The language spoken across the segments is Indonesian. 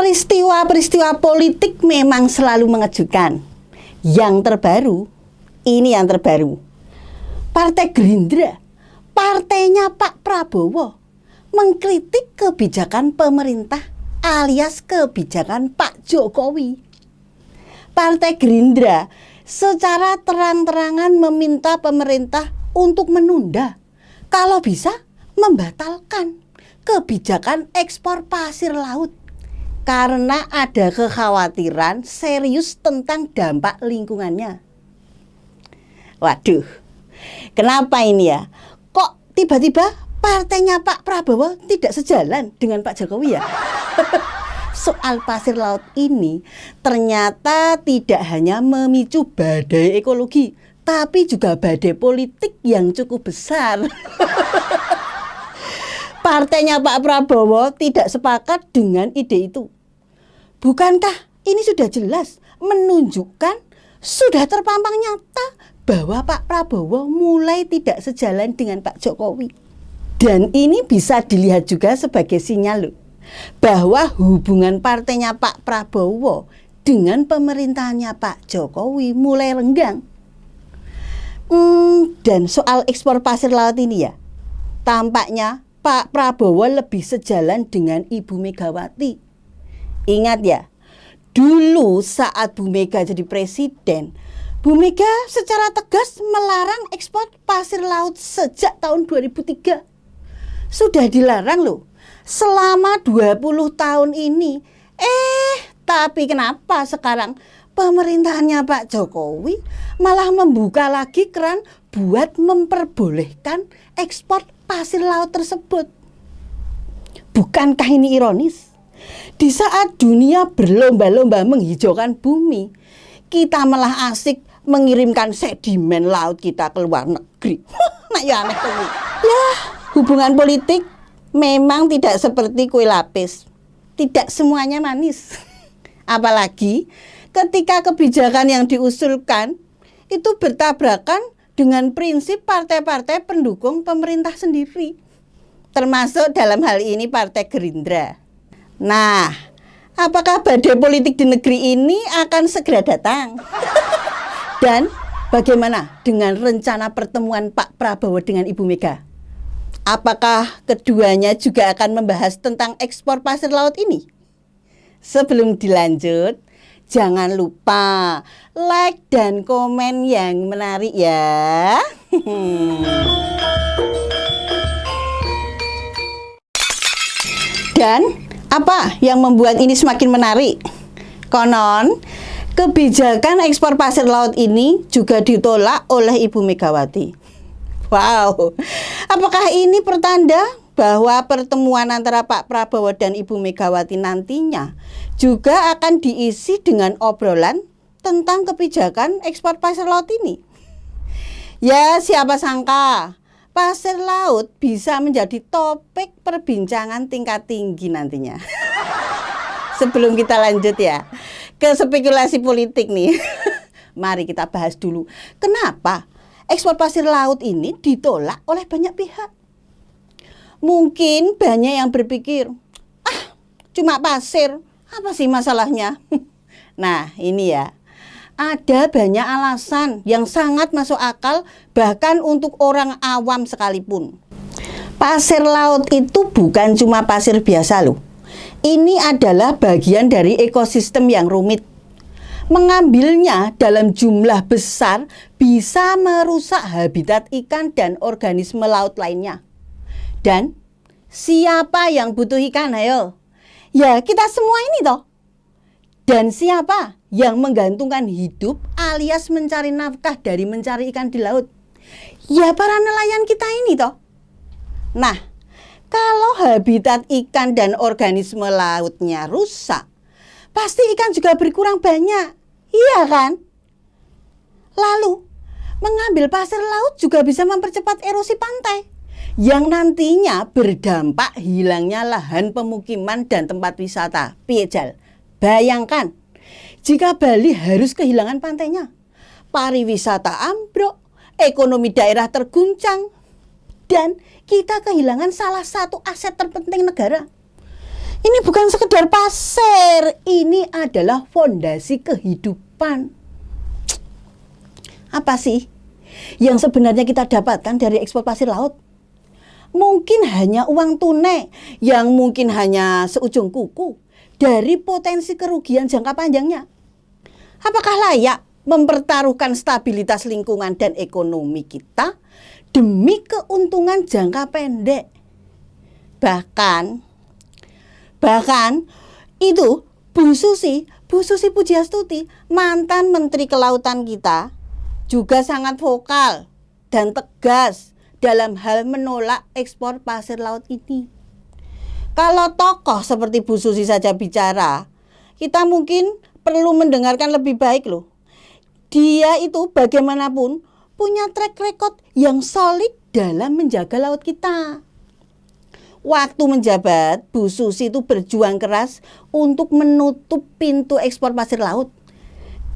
Peristiwa-peristiwa politik memang selalu mengejutkan. Yang terbaru, ini yang terbaru. Partai Gerindra, partainya Pak Prabowo, mengkritik kebijakan pemerintah alias kebijakan Pak Jokowi. Partai Gerindra secara terang-terangan meminta pemerintah untuk menunda, kalau bisa membatalkan kebijakan ekspor pasir laut karena ada kekhawatiran serius tentang dampak lingkungannya. Waduh, kenapa ini ya? Kok tiba-tiba partainya Pak Prabowo tidak sejalan dengan Pak Jokowi ya? Soal pasir laut ini ternyata tidak hanya memicu badai ekologi, tapi juga badai politik yang cukup besar. Partainya Pak Prabowo tidak sepakat dengan ide itu. Bukankah ini sudah jelas menunjukkan, sudah terpampang nyata bahwa Pak Prabowo mulai tidak sejalan dengan Pak Jokowi. Dan ini bisa dilihat juga sebagai sinyal bahwa hubungan partainya Pak Prabowo dengan pemerintahannya Pak Jokowi mulai renggang. Dan soal ekspor pasir laut ini ya, tampaknya Pak Prabowo lebih sejalan dengan Ibu Megawati. Ingat ya, dulu saat Bu Mega jadi presiden, Bu Mega secara tegas melarang ekspor pasir laut sejak tahun 2003. Sudah dilarang loh, selama 20 tahun ini. Tapi kenapa sekarang pemerintahannya Pak Jokowi malah membuka lagi keran buat memperbolehkan ekspor pasir laut tersebut? Bukankah ini ironis? Di saat dunia berlomba-lomba menghijaukan bumi, kita malah asik mengirimkan sedimen laut kita ke luar negeri. Nah ya aneh tuh. Ya, hubungan politik memang tidak seperti kue lapis. Tidak semuanya manis. Apalagi ketika kebijakan yang diusulkan itu bertabrakan dengan prinsip partai-partai pendukung pemerintah sendiri. Termasuk dalam hal ini Partai Gerindra. Nah, apakah badai politik di negeri ini akan segera datang? Dan bagaimana dengan rencana pertemuan Pak Prabowo dengan Ibu Mega? Apakah keduanya juga akan membahas tentang ekspor pasir laut ini? Sebelum dilanjut, jangan lupa like dan komen yang menarik ya. Dan apa yang membuat ini semakin menarik? Konon, kebijakan ekspor pasir laut ini juga ditolak oleh Ibu Megawati. Wow, apakah ini pertanda bahwa pertemuan antara Pak Prabowo dan Ibu Megawati nantinya juga akan diisi dengan obrolan tentang kebijakan ekspor pasir laut ini? Ya, siapa sangka pasir laut bisa menjadi topik perbincangan tingkat tinggi nantinya. Sebelum kita lanjut ya ke spekulasi politik nih, mari kita bahas dulu kenapa ekspor pasir laut ini ditolak oleh banyak pihak. Mungkin banyak yang berpikir, cuma pasir, apa sih masalahnya? Nah ini ya, ada banyak alasan yang sangat masuk akal bahkan untuk orang awam sekalipun. Pasir laut itu bukan cuma pasir biasa loh. Ini adalah bagian dari ekosistem yang rumit. Mengambilnya dalam jumlah besar bisa merusak habitat ikan dan organisme laut lainnya. Dan siapa yang butuh ikan, ayo? Ya kita semua ini toh. Dan siapa yang menggantungkan hidup alias mencari nafkah dari mencari ikan di laut? Ya para nelayan kita ini toh. Nah, kalau habitat ikan dan organisme lautnya rusak, pasti ikan juga berkurang banyak, iya kan? Lalu, mengambil pasir laut juga bisa mempercepat erosi pantai, yang nantinya berdampak hilangnya lahan pemukiman dan tempat wisata. Piye Jal? Bayangkan, jika Bali harus kehilangan pantainya, pariwisata ambruk, ekonomi daerah terguncang, dan kita kehilangan salah satu aset terpenting negara. Ini bukan sekedar pasir, ini adalah fondasi kehidupan. Apa sih yang sebenarnya kita dapatkan dari ekspor pasir laut? Mungkin hanya uang tunai yang mungkin hanya seujung kuku dari potensi kerugian jangka panjangnya. Apakah layak mempertaruhkan stabilitas lingkungan dan ekonomi kita demi keuntungan jangka pendek? Bahkan itu Bu Susi Pujiastuti, mantan Menteri Kelautan kita, juga sangat vokal dan tegas dalam hal menolak ekspor pasir laut ini. Kalau tokoh seperti Bu Susi saja bicara, kita mungkin perlu mendengarkan lebih baik loh. Dia itu bagaimanapun punya track record yang solid dalam menjaga laut kita. Waktu menjabat, Bu Susi itu berjuang keras untuk menutup pintu ekspor pasir laut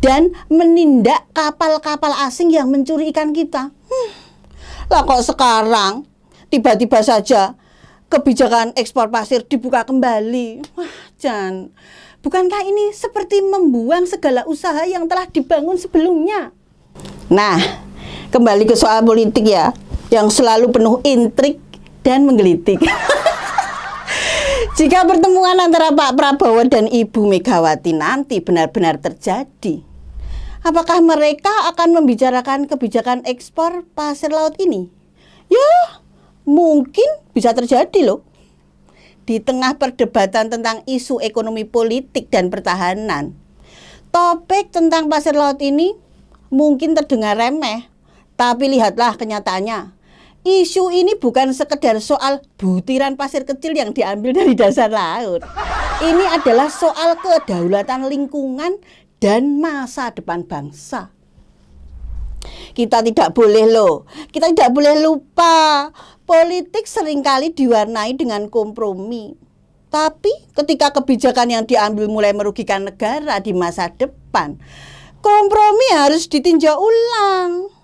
dan menindak kapal-kapal asing yang mencuri ikan kita. Lah kok sekarang tiba-tiba saja kebijakan ekspor pasir dibuka kembali? Wah, Jan, bukankah ini seperti membuang segala usaha yang telah dibangun sebelumnya? Nah, kembali ke soal politik ya, yang selalu penuh intrik dan menggelitik. Jika pertemuan antara Pak Prabowo dan Ibu Megawati nanti benar-benar terjadi, apakah mereka akan membicarakan kebijakan ekspor pasir laut ini? Ya, mungkin bisa terjadi loh. Di tengah perdebatan tentang isu ekonomi politik dan pertahanan, topik tentang pasir laut ini mungkin terdengar remeh, tapi lihatlah kenyataannya. Isu ini bukan sekedar soal butiran pasir kecil yang diambil dari dasar laut. Ini adalah soal kedaulatan lingkungan dan masa depan bangsa. Kita tidak boleh lupa, politik seringkali diwarnai dengan kompromi. Tapi ketika kebijakan yang diambil mulai merugikan negara di masa depan, kompromi harus ditinjau ulang.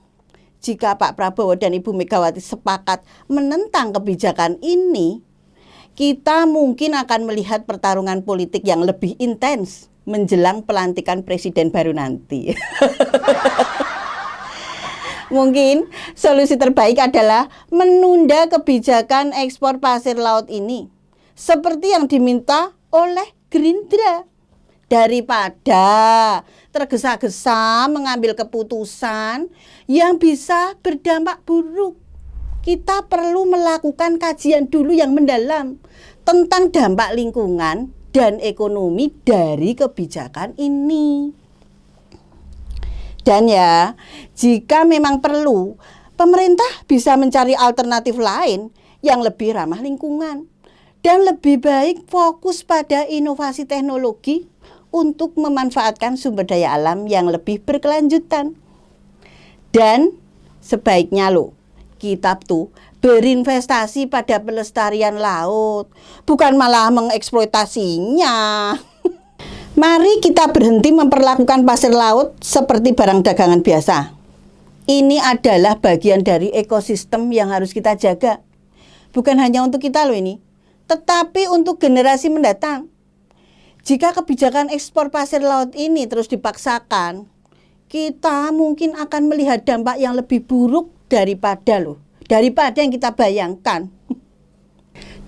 Jika Pak Prabowo dan Ibu Megawati sepakat menentang kebijakan ini, kita mungkin akan melihat pertarungan politik yang lebih intens menjelang pelantikan presiden baru nanti. Mungkin solusi terbaik adalah menunda kebijakan ekspor pasir laut ini, seperti yang diminta oleh Gerindra. Daripada tergesa-gesa mengambil keputusan yang bisa berdampak buruk, kita perlu melakukan kajian dulu yang mendalam tentang dampak lingkungan dan ekonomi dari kebijakan ini. Dan ya, jika memang perlu, pemerintah bisa mencari alternatif lain yang lebih ramah lingkungan dan lebih baik fokus pada inovasi teknologi untuk memanfaatkan sumber daya alam yang lebih berkelanjutan. Dan sebaiknya kita tuh berinvestasi pada pelestarian laut, bukan malah mengeksploitasinya. Mari kita berhenti memperlakukan pasir laut seperti barang dagangan biasa. Ini adalah bagian dari ekosistem yang harus kita jaga. Bukan hanya untuk kita ini, tetapi untuk generasi mendatang. Jika kebijakan ekspor pasir laut ini terus dipaksakan, kita mungkin akan melihat dampak yang lebih buruk daripada yang kita bayangkan.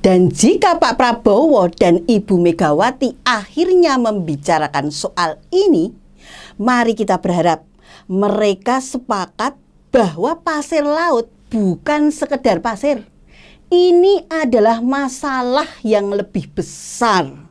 Dan jika Pak Prabowo dan Ibu Megawati akhirnya membicarakan soal ini, mari kita berharap mereka sepakat bahwa pasir laut bukan sekedar pasir. Ini adalah masalah yang lebih besar.